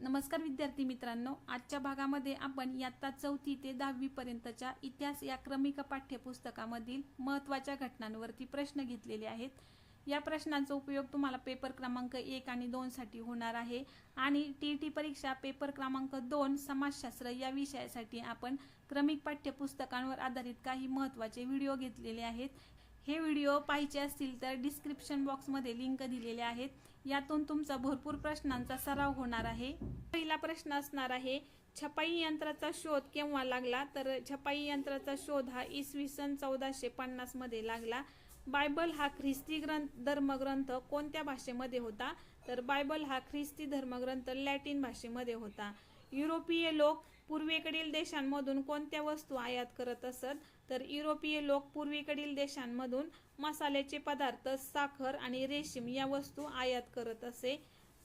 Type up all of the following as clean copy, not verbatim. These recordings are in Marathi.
नमस्कार विद्यार्थी मित्रांनो, आजच्या भागामध्ये आपण इयत्ता 4थी ते 10वी पर्यंतच्या इतिहास या क्रमिक पाठ्यपुस्तकामधील महत्त्वाच्या घटनांवरती प्रश्न घेतलेले आहेत। या प्रश्नांचा उपयोग तुम्हाला पेपर क्रमांक 1 आणि 2 साठी होणार आहे आणि टीईटी परीक्षा पेपर क्रमांक 2 समाजशास्त्र या विषयासाठी आपण क्रमिक पाठ्यपुस्तकांवर आधारित काही महत्त्वाचे व्हिडिओ घेतलेले आहेत। हे व्हिडिओ पाहायचे असतील तर डिस्क्रिप्शन बॉक्समध्ये लिंक दिलेले आहेत, यातून तुमचा भरपूर प्रश्नांचा सराव होणार आहे। पहिला प्रश्न असणार आहे, छपाई यंत्राचा शोध केव्हा लागला? तर छपाई यंत्राचा शोध हा इसवी सन 1450 मध्ये लागला। बायबल हा ख्रिस्ती धर्मग्रंथ कोणत्या भाषेमध्ये होता? तर बायबल हा ख्रिस्ती धर्मग्रंथ लॅटिन भाषेमध्ये होता। युरोपीय लोक पूर्वेकडील देशांमधून कोणत्या वस्तू आयात करत असत? तर युरोपीय लोक पूर्वेकडील देशांमधून मसाल्याचे पदार्थ, साखर आणि रेशीम या वस्तू आयात करत असे।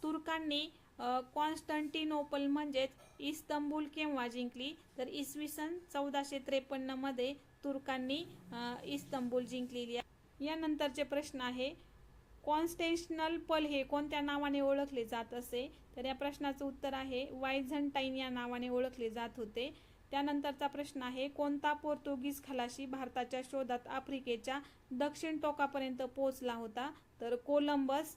तुर्कांनी कॉन्स्टँटिनोपल म्हणजेच इस्तंबूल केव्हा जिंकली? तर इसवी सन 1453 मध्ये तुर्कांनी इस्तंबूल जिंकलेली आहे। यानंतरचे प्रश्न आहे, कॉन्स्टँटिनोपल हे कोणत्या नावाने ओळखले जात असे? तर या प्रश्नाचं उत्तर आहे वायझंटाईन या नावाने ओळखले जात होते। त्यानंतरचा प्रश्न आहे, कोणता पोर्तुगीज खलाशी भारताच्या शोधात आफ्रिकेच्या दक्षिण टोकापर्यंत पोहोचला होता? तर Columbus.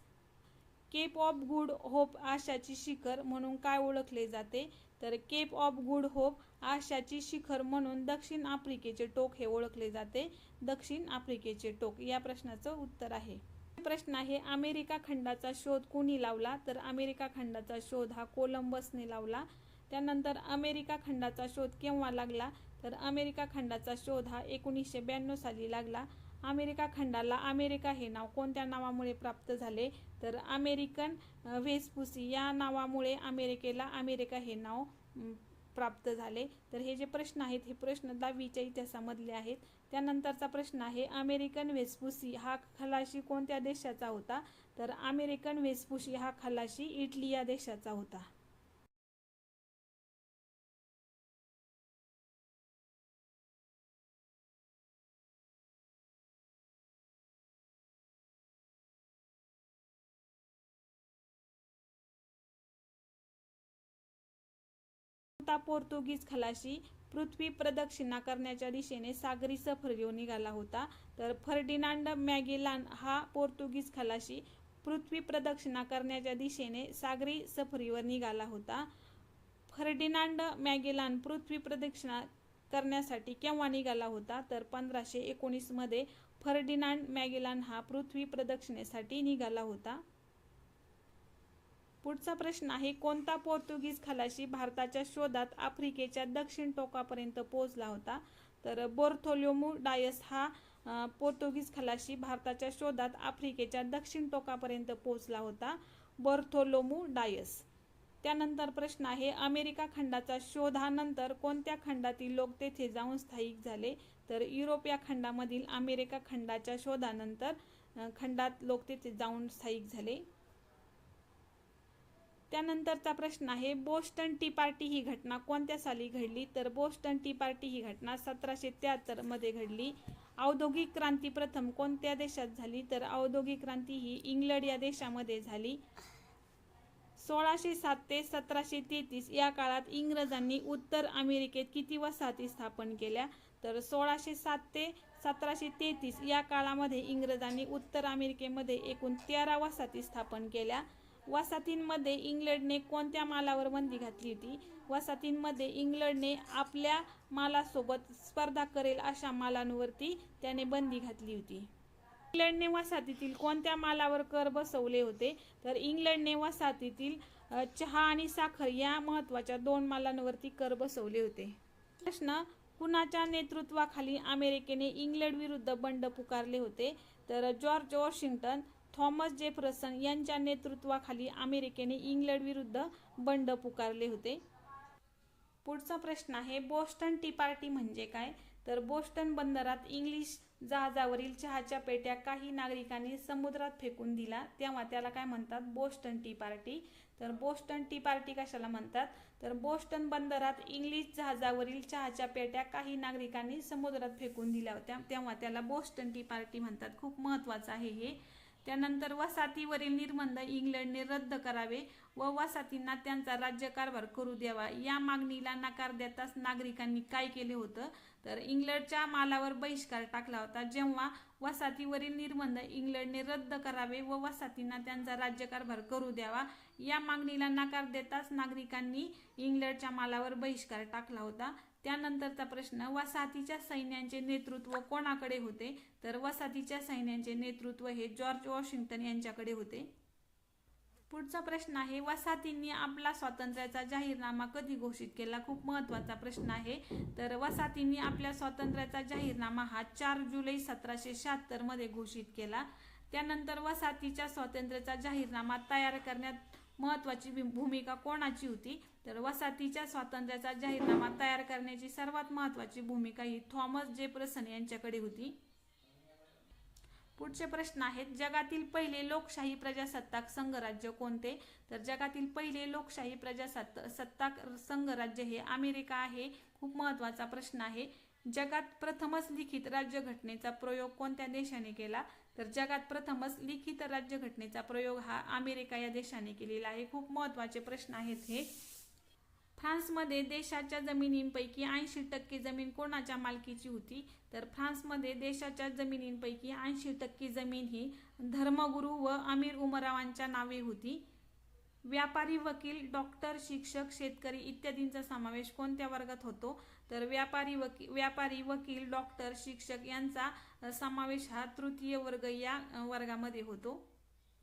Cape of good hope आशाची शिखर म्हणून काय ओळखले जाते? तर केप ऑफ गुड होप आशाची शिखर म्हणून दक्षिण आफ्रिकेचे टोक हे ओळखले जाते। दक्षिण आफ्रिकेचे टोक या प्रश्नाचं उत्तर आहे। प्रश्न आहे, अमेरिका खंडाचा शोध कोणी लावला? तर अमेरिका खंडाचा शोध हा कोलंबसने लावला। त्यानंतर अमेरिका खंडाचा शोध केव्हा लागला? तर अमेरिका खंडाचा शोध हा 1992 साली लागला। अमेरिका खंडाला अमेरिका हे नाव कोणत्या नावामुळे प्राप्त झाले? तर अमेरिकन व्हेस्पुसी या नावामुळे अमेरिकेला अमेरिका हे नाव प्राप्त झाले। तर हे जे प्रश्न आहेत हे प्रश्न 10वीच्या इतिहासामधले आहेत। त्यानंतरचा प्रश्न आहे, अमेरिकन व्हेस्पुसी हा खलाशी कोणत्या देशाचा होता? तर अमेरिकन व्हेस्पुसी हा खलाशी इटली या देशाचा होता। पोर्तुगीज खलाशी पृथ्वी प्रदक्षिणा करण्याच्या दिशेने सागरी सफरीवर निघाला होता? तर फर्डिनांड मॅगेलान हा पोर्तुगीज खलाशी पृथ्वी प्रदक्षिणा करण्याच्या दिशेने सागरी सफरीवर निघाला होता। फर्डिनांड मॅगेलान पृथ्वी प्रदक्षिणा करण्यासाठी केव्हा निघाला होता? तर 1519 मध्ये फर्डिनांड मॅगेलान हा पृथ्वी प्रदक्षिणेसाठी निघाला होता। पुढचा प्रश्न आहे, कोणता पोर्तुगीज खलाशी भारताच्या शोधात आफ्रिकेच्या दक्षिण टोकापर्यंत पोहोचला होता? तर बार्थोलोम्यू डायस हा पोर्तुगीज खलाशी भारताच्या शोधात आफ्रिकेच्या दक्षिण टोकापर्यंत पोहोचला होता। Bartholomew Dias. त्यानंतर प्रश्न आहे, अमेरिका खंडाचा शोधानंतर कोणत्या खंडातील लोक तेथे जाऊन स्थायिक झाले? तर युरोप या खंडामधील अमेरिका खंडाच्या शोधानंतर खंडात लोक तेथे जाऊन स्थायिक झाले। त्यानंतरचा प्रश्न आहे, बोस्टन टी पार्टी ही घटना कोणत्या साली घडली? तर बोस्टन टी पार्टी ही घटना 1773 मध्ये घडली। औद्योगिक क्रांती प्रथम कोणत्या देशात झाली? तर औद्योगिक क्रांती ही इंग्लंड या देशामध्ये झाली। 1607 ते 1733 या काळात इंग्रजांनी उत्तर अमेरिकेत किती वसाहती स्थापन केल्या? तर 1607 ते 1733 या काळामध्ये इंग्रजांनी उत्तर अमेरिकेमध्ये एकूण 13 वसाहती स्थापन केल्या। वसाहतींमध्ये इंग्लंडने कोणत्या मालावर बंदी घातली होती? वसाहतींमध्ये इंग्लंडने आपल्या मालासोबत स्पर्धा करेल अशा मालांवरती त्याने बंदी घातली होती। इंग्लंडने वसाहतीतील कोणत्या मालावर कर बसवले होते? तर इंग्लंडने वसाहतीतील चहा आणि साखर या महत्त्वाच्या 2 मालांवरती कर बसवले होते। प्रश्न, कुणाच्या नेतृत्वाखाली अमेरिकेने इंग्लंड विरुद्ध बंड पुकारले होते? तर जॉर्ज वॉशिंग्टन, थॉमस जेफरसन यांच्या नेतृत्वाखाली अमेरिकेने इंग्लंड विरुद्ध बंड पुकारले होते। पुढचा प्रश्न आहे, बोस्टन टी पार्टी म्हणजे काय? तर बोस्टन बंदरात इंग्लिश जहाजावरील चहाच्या पेट्या काही नागरिकांनी समुद्रात फेकून दिला तेव्हा त्याला काय म्हणतात? Boston T party. तर बोस्टन टी पार्टी कशाला म्हणतात? तर बोस्टन बंदरात इंग्लिश जहाजावरील चहाच्या पेट्या काही नागरिकांनी समुद्रात फेकून दिल्या होत्या तेव्हा त्याला बोस्टन टी पार्टी म्हणतात। खूप महत्त्वाचं आहे हे। त्यानंतर वसाहतीवरील निर्बंध इंग्लंडने रद्द करावे व वसाहतींना त्यांचा राज्यकारभार करू द्यावा या मागणीला नकार देताच नागरिकांनी काय केले होतं, तर इंग्लंडच्या मालावर बहिष्कार टाकला होता. जेव्हा वसाहतीवरील निर्बंध इंग्लंडने रद्द करावे व वसाहतींना त्यांचा राज्यकारभार करू द्यावा या मागणीला नकार देताच नागरिकांनी इंग्लंडच्या मालावर बहिष्कार टाकला होता. त्यानंतरचा प्रश्न, वसाहतीच्या सैन्याचे नेतृत्व कोणाकडे होते, तर वसाहतीच्या सैन्याचे नेतृत्व हे जॉर्ज वॉशिंग्टन यांच्याकडे होते. पुढचा प्रश्न आहे, वसाहतींनी आपला स्वातंत्र्याचा जाहीरनामा कधी घोषित केला. खूप महत्त्वाचा प्रश्न आहे. तर वसाहतींनी आपल्या स्वातंत्र्याचा जाहीरनामा हा 4 जुलै 1776 मध्ये घोषित केला. त्यानंतर वसाहतीच्या स्वातंत्र्याचा जाहीरनामा तयार करण्यात महत्त्वाची भूमिका कोणाची होती, तर वसाहतीच्या स्वातंत्र्याचा जाहीरनामा तयार करण्याची सर्वात महत्त्वाची भूमिका ही थॉमस जेफरसन यांच्याकडे होती. पुढचे प्रश्न आहेत, जगातील पहिले लोकशाही प्रजासत्ताक संघराज्य कोणते, तर जगातील पहिले लोकशाही प्रजासत्ताक संघराज्य हे अमेरिका आहे. खूप महत्त्वाचा प्रश्न आहे. जगात प्रथमच लिखित राज्यघटनेचा प्रयोग कोणत्या देशाने केला, तर जगात प्रथमच लिखित राज्यघटनेचा प्रयोग हा अमेरिका या देशाने केलेला आहे. खूप महत्त्वाचे प्रश्न आहेत हे. फ्रान्समध्ये देशाच्या जमिनींपैकी 80% जमीन कोणाच्या मालकीची होती, तर फ्रान्समध्ये देशाच्या जमिनींपैकी 80% जमीन ही धर्मगुरू व अमीर उमरावांच्या नावे होती. व्यापारी, वकील, डॉक्टर, शिक्षक, शेतकरी इत्यादींचा समावेश कोणत्या वर्गात होतो, तर व्यापारी, वकील, डॉक्टर, शिक्षक यांचा समावेश हा तृतीय वर्ग या वर्गामध्ये होतो.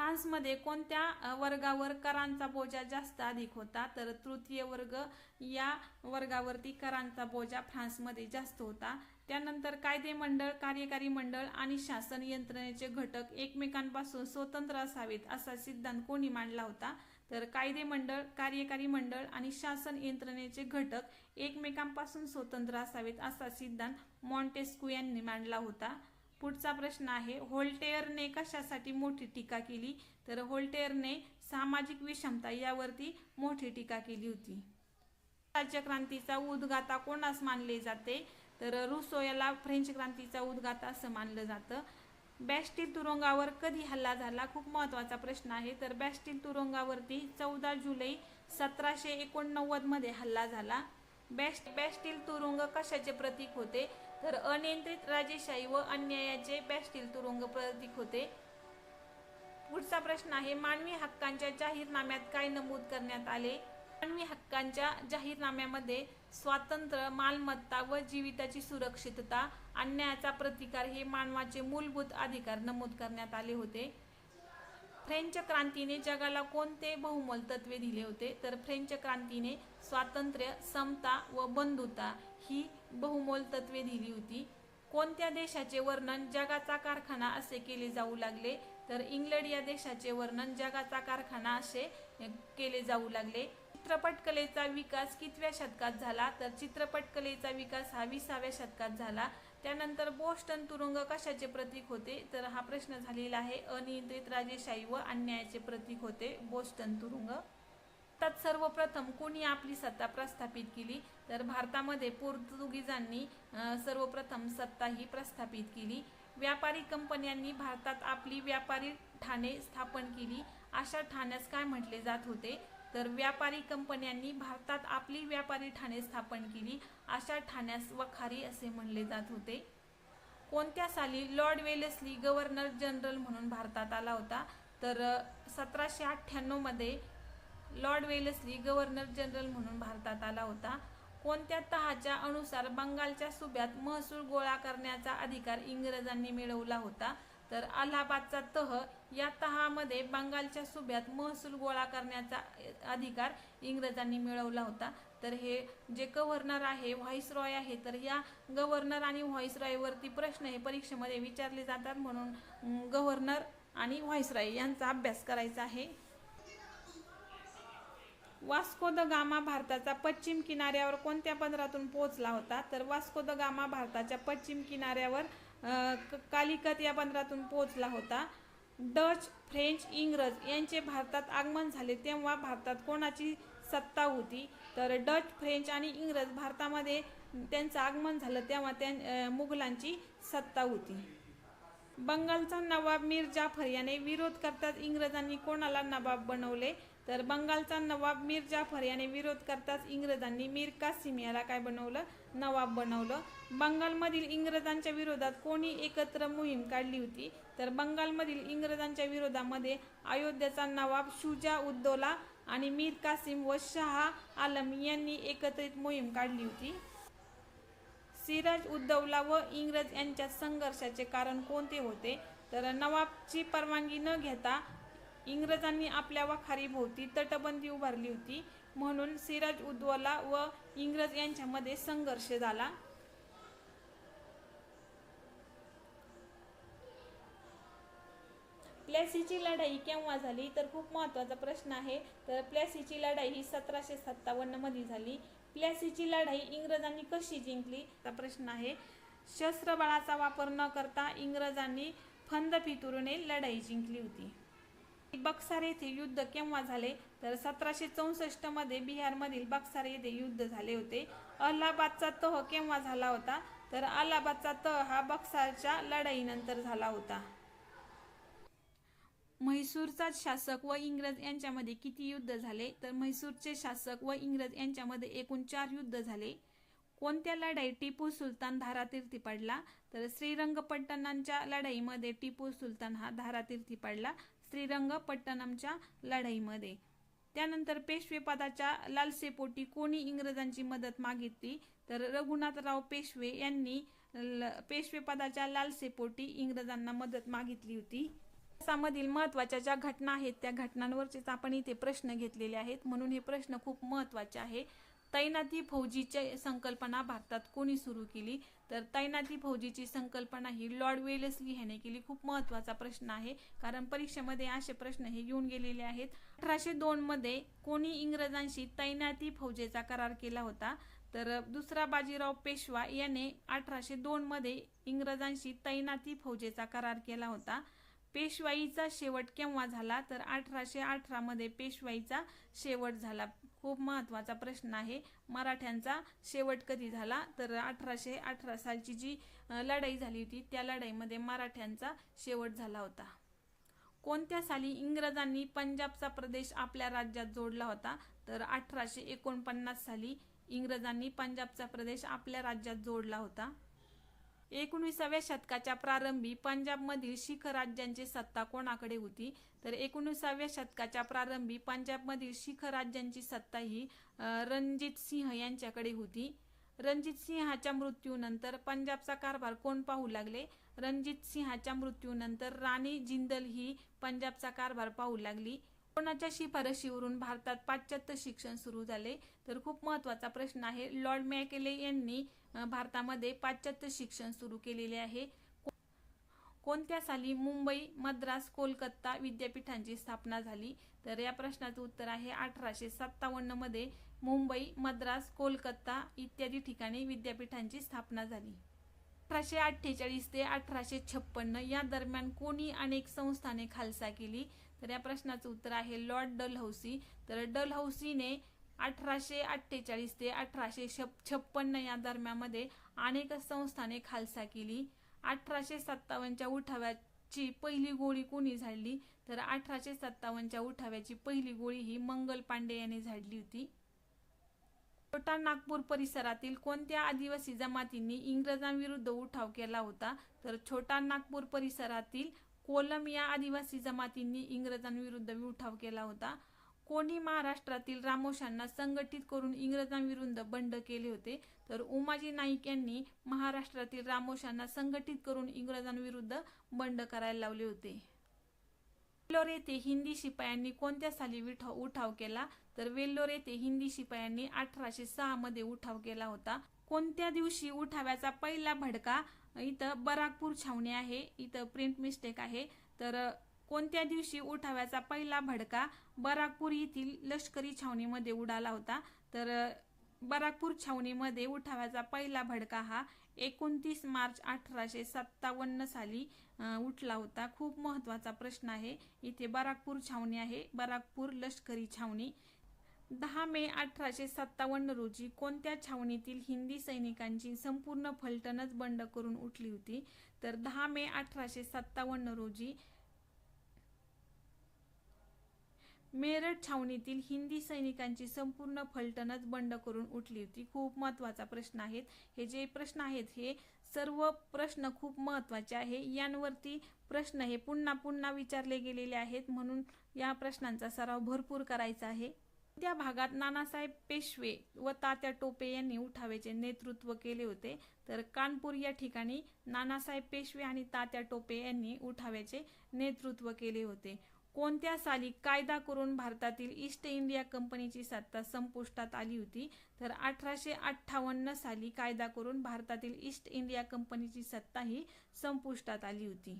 फ्रान्समध्ये कोणत्या वर्गावर करांचा बोजा जास्त अधिक होता, तर तृतीय वर्ग या वर्गावरती करांचा बोजा फ्रान्समध्ये जास्त होता. त्यानंतर कायदेमंडळ, कार्यकारी मंडळ आणि शासन यंत्रणेचे घटक एकमेकांपासून स्वतंत्र असावेत असा सिद्धांत कोणी मांडला होता, तर कायदेमंडळ, कार्यकारी मंडळ आणि शासन यंत्रणेचे घटक एकमेकांपासून स्वतंत्र असावेत असा सिद्धांत मॉन्टेस्क्यू यांनी मांडला होता. पुढचा प्रश्न आहे, व्होल्टेयरने कशासाठी मोठी टीका केली, तर व्होल्टेयरने सामाजिक विषमता यावरती मोठी टीका केली होती. राज्यक्रांतीचा उद्गाता कोणास मानले जाते, तर रुसो याला फ्रेंच क्रांतीचा उद्गाता असं मानलं जातं. बॅस्टिल तुरुंगावर कधी हल्ला झाला, खूप महत्त्वाचा प्रश्न आहे. तर बॅस्टिल तुरुंगावरती 14 जुलै 1789 मध्ये हल्ला झाला. बॅस्टिल तुरुंग कशाचे प्रतीक होते, तर अनियंत्रित राजेशाही व अन्यायाचे बॅस्टिल तुरुंग प्रतीक होते. पुढचा प्रश्न आहे, मानवी हक्कांच्या जाहीरनाम्यात काय नमूद करण्यात आले. मानवी हक्कांच्या जाहीरनाम्यामध्ये स्वातंत्र्य, मालमत्ता व जीविताची सुरक्षितता, अन्यायाचा प्रतिकार हे मानवाचे मूलभूत अधिकार नमूद करण्यात आले होते. फ्रेंच क्रांतीने जगाला कोणते बहुमोल तत्वे दिले होते, तर फ्रेंच क्रांतीने स्वातंत्र्य, समता व बंधुता ही बहुमोल तत्वे दिली होती. कोणत्या देशाचे वर्णन जगाचा कारखाना असे केले जाऊ लागले, तर इंग्लंड या देशाचे वर्णन जगाचा कारखाना असे केले जाऊ लागले. चित्रपट कलेचा विकास कितव्या शतकात झाला, तर चित्रपट कलेचा विकास हा 20व्या शतकात झाला. त्यानंतर बोस्टन तुरुंग कशाचे प्रतीक होते, तर हा प्रश्न झालेला आहे अनियंत्रित राजेशाही व अन्यायाचे प्रतीक होते बोस्टन तुरुंग. भारतात सर्वप्रथम कोणी आपली सत्ता प्रस्थापित केली, तर भारतामध्ये पोर्तुगीजांनी सर्वप्रथम सत्ता ही प्रस्थापित केली. व्यापारी कंपन्यांनी भारतात आपली व्यापारी ठाणे स्थापन केली. अशा ठाण्यास काय म्हटले जात होते, तर व्यापारी कंपन्यांनी भारतात आपली व्यापारी ठाणे स्थापन केली. अशा ठाण्यास वखारी असे म्हणले जात होते. कोणत्या साली लॉर्ड वेलेस्ली गव्हर्नर जनरल म्हणून भारतात आला होता, तर 1798 मध्ये लॉर्ड वेलेस्ली गव्हर्नर जनरल म्हणून भारतात आला होता. कोणत्या तहाच्या अनुसार बंगालच्या सुब्यात महसूल गोळा करण्याचा अधिकार इंग्रजांनी मिळवला होता, तर अलाहाबादचा तह या तहामध्ये बंगालच्या सुब्यात महसूल गोळा करण्याचा अधिकार इंग्रजांनी मिळवला होता. तर हे जे गव्हर्नर आहे, व्हाईसरॉय आहे, तर या गव्हर्नर आणि व्हाईसरॉय वरती प्रश्न हे परीक्षेमध्ये विचारले जातात, म्हणून गव्हर्नर आणि व्हाईसरॉय यांचा अभ्यास करायचा आहे. वास्को द गामा भारताच्या पश्चिम किनाऱ्यावर कोणत्या बंदरातून पोहोचला होता, तर वास्को द गामा भारताच्या पश्चिम किनाऱ्यावर कालिकत या बंदरातून पोहोचला होता. डच, फ्रेंच, इंग्रज यांचे भारतात आगमन झाले तेव्हा भारतात कोणाची सत्ता होती, तर डच, फ्रेंच आणि इंग्रज भारतामध्ये त्यांचं आगमन झालं तेव्हा मुघलांची सत्ता होती. बंगालचा नवाब मीर जाफर याने विरोध करताच इंग्रजांनी कोणाला नवाब बनवले? तर बंगालचा नवाब मीर जाफर याने विरोध करताच इंग्रजांनी मीर कासिम याला काय बनवलं? नवाब बनवलं. बंगालमधील इंग्रजांच्या विरोधात कोणी एकत्र मोहीम काढली होती? तर बंगालमधील इंग्रजांच्या विरोधामध्ये अयोध्याचा नवाब शुजा उद्दौला आणि मीर कासिम व शाह आलम यांनी एकत्रित मोहीम काढली होती. सिराज उद्दौला व इंग्रज यांच्यात संघर्षाचे कारण कोणते होते? तर नवाबची परवानगी न घेता इंग्रजांनी आपल्या वाखारीभोवती तटबंदी उभारली होती, म्हणून सिराज उद्दौला व इंग्रज यांच्यामध्ये संघर्ष झाला. प्लेसीची लढाई केव्हा झाली? तर खूप महत्त्वाचा प्रश्न आहे. तर प्लेसीची लढाई ही 1757 मध्ये झाली. प्लेसीची लढाई इंग्रजांनी कशी जिंकली? हा प्रश्न आहे. शस्त्रबळाचा वापर न करता इंग्रजांनी फंद फितुरीने लढाई जिंकली होती. बक्सार येथे युद्ध केव्हा झाले? तर 1764 मध्ये बिहारमधील बक्सार येथे युद्ध झाले होते. अलाहाबादचा तह केव्हा झाला होता? तर अलाहाबादचा तह हा बक्सारच्या लढाईनंतर झाला होता. म्हैसूरचा शासक व इंग्रज यांच्यामध्ये किती युद्ध झाले? तर म्हैसूरचे शासक व इंग्रज यांच्यामध्ये एकूण 4 युद्ध झाले. कोणत्या लढाईत टिपू सुलतान धारातीर्थी पडला? तर श्रीरंगपट्टणमच्या लढाईमध्ये टिपू सुलतान हा धारातीर्थी पडला. श्रीरंगपट्टणमच्या लढाईमध्ये. त्यानंतर पेशवेपदाच्या लालसेपोटी कोणी इंग्रजांची मदत मागितली? तर रघुनाथराव पेशवे यांनी पेशवेपदाच्या लालसेपोटी इंग्रजांना मदत मागितली होती. इतिहासामधील महत्त्वाच्या ज्या घटना आहेत त्या घटनांवरचेच आपण इथे प्रश्न घेतलेले आहेत, म्हणून हे प्रश्न खूप महत्त्वाचे आहे. तैनाती फौजीची संकल्पना भारतात कोणी सुरू केली? तर तैनाती फौजीची संकल्पना ही लॉर्ड वेलेस्ली ह्याने केली. खूप महत्त्वाचा प्रश्न आहे, कारण परीक्षेमध्ये असे प्रश्न हे येऊन गेलेले आहेत. 1802 मध्ये कोणी इंग्रजांशी तैनाती फौजेचा करार केला होता? तर दुसरा बाजीराव पेशवा याने 1802 मध्ये इंग्रजांशी तैनाती फौजेचा करार केला होता. पेशवाईचा शेवट केव्हा झाला? तर 1818 मध्ये पेशवाईचा शेवट झाला. खूप महत्त्वाचा प्रश्न आहे. मराठ्यांचा शेवट कधी झाला? तर 1818 सालची जी लढाई झाली होती त्या लढाईमध्ये मराठ्यांचा शेवट झाला होता. कोणत्या साली इंग्रजांनी पंजाबचा प्रदेश आपल्या राज्यात जोडला होता? तर 1849 साली इंग्रजांनी पंजाबचा प्रदेश आपल्या राज्यात जोडला होता. 19व्या शतकाच्या प्रारंभी पंजाबमधील शीख राज्यांची सत्ता कोणाकडे होती? तर 19व्या शतकाच्या प्रारंभी पंजाबमधील शीख राज्यांची सत्ता ही रणजित सिंह यांच्याकडे होती. रणजित सिंहाच्या मृत्यूनंतर पंजाबचा कारभार कोण पाहू लागले? रणजित सिंहाच्या मृत्यूनंतर राणी जिंदल ही पंजाबचा कारभार पाहू लागली. कोणाच्या शिफारशीवरून भारतात पाश्चात्य शिक्षण सुरू झाले? तर खूप महत्त्वाचा प्रश्न आहे. लॉर्ड मॅकेले यांनी भारतामध्ये पाश्चात्य शिक्षण सुरू केलेले आहे. कोणत्या साली मुंबई, मद्रास, कोलकाता विद्यापीठांची स्थापना झाली? तर या प्रश्नाचं उत्तर आहे 1857 मध्ये मुंबई, मद्रास, कोलकाता इत्यादी ठिकाणी विद्यापीठांची स्थापना झाली. 1848 ते 1856 या दरम्यान कोणी अनेक संस्थाने खालसा केली? तर या प्रश्नाचं उत्तर आहे लॉर्ड डलहौसी. तर डलहौसीने 1848 ते 1856 या दरम्यानमध्ये अनेक संस्थाने खालसा केली. 1857च्या उठाव्याची पहिली गोळी कोणी झाडली? तर 1857च्या उठाव्याची पहिली गोळी ही मंगल पांडे यांनी झाडली होती. छोटा नागपूर परिसरातील कोणत्या आदिवासी जमातींनी इंग्रजांविरुद्ध उठाव केला होता? तर छोटा नागपूर परिसरातील कोलम या आदिवासी जमातींनी इंग्रजांविरुद्ध उठाव केला होता. कोणी महाराष्ट्रातील रामोशांना संघटित करून इंग्रजांविरुद्ध बंड केले होते? तर उमाजी नाईक यांनी महाराष्ट्रातील रामोशांना संघटित करून इंग्रजांविरुद्ध बंड करायला लावले होते. वेल्लोर येथे हिंदी शिपायांनी कोणत्या साली उठाव केला? तर वेल्लोर येथे हिंदी शिपायांनी 1806 मध्ये उठाव केला होता. कोणत्या दिवशी उठाव्याचा पहिला भडका? इथं बराकपूर छावणी आहे, इथं प्रिंट मिस्टेक आहे. तर कोणत्या दिवशी उठाव्याचा पहिला भडका बराकपूर येथील लष्करी छावणीमध्ये उडाला होता? तर बराकपूर छावणीमध्ये उठाव्याचा पहिला भडका हा 29 मार्च 1857 साली उठला होता. खूप महत्त्वाचा प्रश्न आहे. इथे बराकपूर छावणी आहे, बराकपूर लष्करी छावणी. 10 मे 1857 रोजी कोणत्या छावणीतील हिंदी सैनिकांची संपूर्ण फलटणच बंड करून उठली होती? तर 10 मे 1857 रोजी मेरठ छावणीतील हिंदी सैनिकांची संपूर्ण फलटणच बंड करून उठली होती. खूप महत्त्वाचा प्रश्न आहे. हे जे प्रश्न आहेत हे सर्व प्रश्न खूप महत्त्वाचे आहे. यांवरती प्रश्न हे पुन्हा पुन्हा विचारले गेलेले आहेत, म्हणून या प्रश्नांचा सराव भरपूर करायचा आहे. त्या भागात नानासाहेब पेशवे व तात्या टोपे यांनी उठावाचे नेतृत्व केले होते? तर कानपूर या ठिकाणी नानासाहेब पेशवे आणि तात्या टोपे यांनी उठावाचे नेतृत्व केले होते. कोणत्या साली कायदा करून भारतातील ईस्ट इंडिया कंपनीची सत्ता संपुष्टात आली होती? तर 1858 साली कायदा करून भारतातील ईस्ट इंडिया कंपनीची सत्ता ही संपुष्टात आली होती.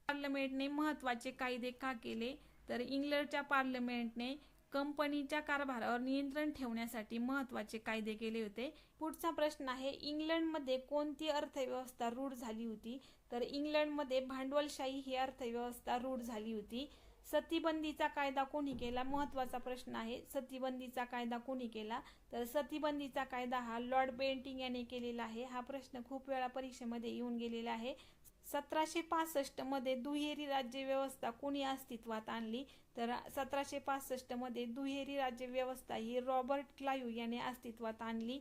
पार्लमेंटने महत्त्वाचे कायदे का केले? तर इंग्लंडच्या पार्लमेंटने कंपनीच्या कारभारावर नियंत्रण ठेवण्यासाठी महत्त्वाचे कायदे केले होते. पुढचा प्रश्न आहे, इंग्लंडमध्ये कोणती अर्थव्यवस्था रूढ झाली होती? तर इंग्लंडमध्ये भांडवलशाही ही अर्थव्यवस्था रूढ झाली होती. सतीबंदीचा कायदा कोणी केला? महत्त्वाचा प्रश्न आहे. सतीबंदीचा कायदा कोणी केला? तर सतीबंदीचा कायदा हा लॉर्ड बेंटिंक याने केलेला आहे. हा प्रश्न खूप वेळा परीक्षेमध्ये येऊन गेलेला आहे. 1765 मध्ये दुहेरी राज्य व्यवस्था कोणी अस्तित्वात आणली? तर 1765 मध्ये दुहेरी राज्य व्यवस्था ही रॉबर्ट क्लाइव्ह याने अस्तित्वात आणली.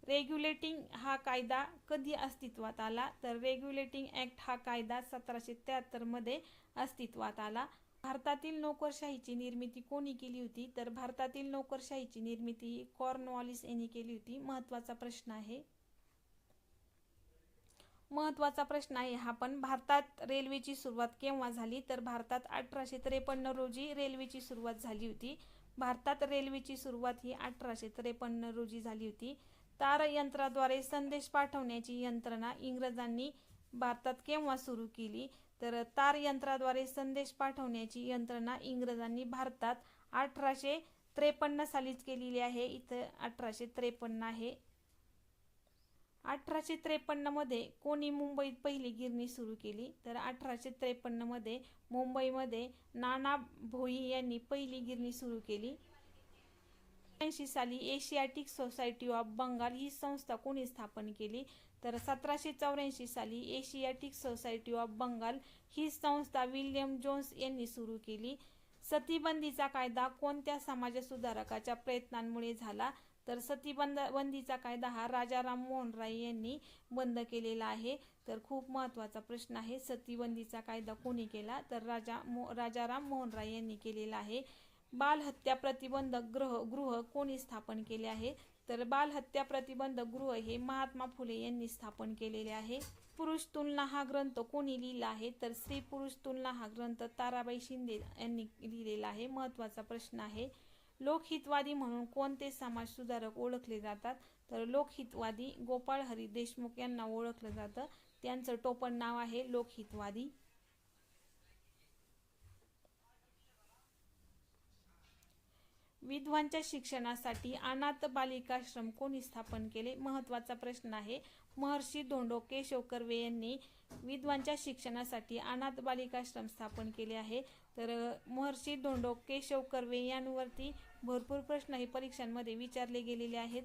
रेग्युलेटिंग हा कायदा कधी अस्तित्वात आला? तर रेग्युलेटिंग ऍक्ट हा कायदा 1773 मध्ये अस्तित्वात आला. भारतातील नोकरशाहीची निर्मिती कोणी केली होती? तर भारतातील नोकरशाहीची निर्मिती कॉर्नवॉलिस यांनी केली होती. महत्त्वाचा प्रश्न आहे. महत्त्वाचा प्रश्न आहे हा पण. भारतात रेल्वेची सुरुवात केव्हा झाली? तर भारतात 1853 रोजी रेल्वेची सुरुवात झाली होती. भारतात रेल्वेची सुरुवात ही 1853 रोजी झाली होती. तारयंत्राद्वारे संदेश पाठवण्याची यंत्रणा इंग्रजांनी भारतात केव्हा सुरू केली? तर तारयंत्राद्वारे संदेश पाठवण्याची यंत्रणा इंग्रजांनी भारतात 1853 सालीच केलेली आहे. इथं 1853 आहे. 1853 मध्ये कोणी मुंबईत पहिली गिरणी सुरू केली? तर 1853 मध्ये मुंबईमध्ये नाना भोई यांनी पहिली गिरणी सुरू केली. 1984 साली एशियाटिक सोसायटी ऑफ बंगाल ही संस्था कोणी स्थापन केली? तर 1784 साली एशियाटिक सोसायटी ऑफ बंगाल ही संस्था विल्यम जोन्स यांनी सुरू केली. सतीबंदीचा कायदा कोणत्या समाजसुधारकाच्या प्रयत्नांमुळे झाला? तर सतीबंदीचा कायदा हा राजाराम मोहन राय यांनी बंद केलेला आहे. तर खूप महत्त्वाचा प्रश्न आहे. सतीबंदीचा कायदा कोणी केला? तर राजाराम मोहन राय यांनी केलेला आहे. बालहत्या प्रतिबंधक गृह कोणी स्थापन केले आहे? तर बालहत्या प्रतिबंधक गृह हे महात्मा फुले यांनी स्थापन केलेले आहे. पुरुष तुलना हा ग्रंथ कोणी लिहिला आहे? तर स्त्री पुरुष तुलना हा ग्रंथ ताराबाई शिंदे यांनी लिहिलेला आहे. महत्त्वाचा प्रश्न आहे. लोकहितवादी म्हणून कोणते समाज सुधारक ओळखले जातात? तर लोकहितवादी गोपाळ हरी देशमुख यांना ओळखलं जातं. त्यांचं टोपण नाव आहे लोकहितवादी. विधवांच्या शिक्षणासाठी अनाथ बालिकाश्रम कोणी स्थापन केले? महत्त्वाचा प्रश्न आहे. महर्षी धोंडो केशव कर्वे यांनी विधवांच्या शिक्षणासाठी अनाथ बालिकाश्रम स्थापन केले आहे. तर महर्षी धोंडो केशव कर्वे यांवरती भरपूर प्रश्न हे परीक्षांमध्ये विचारले गेलेले आहेत.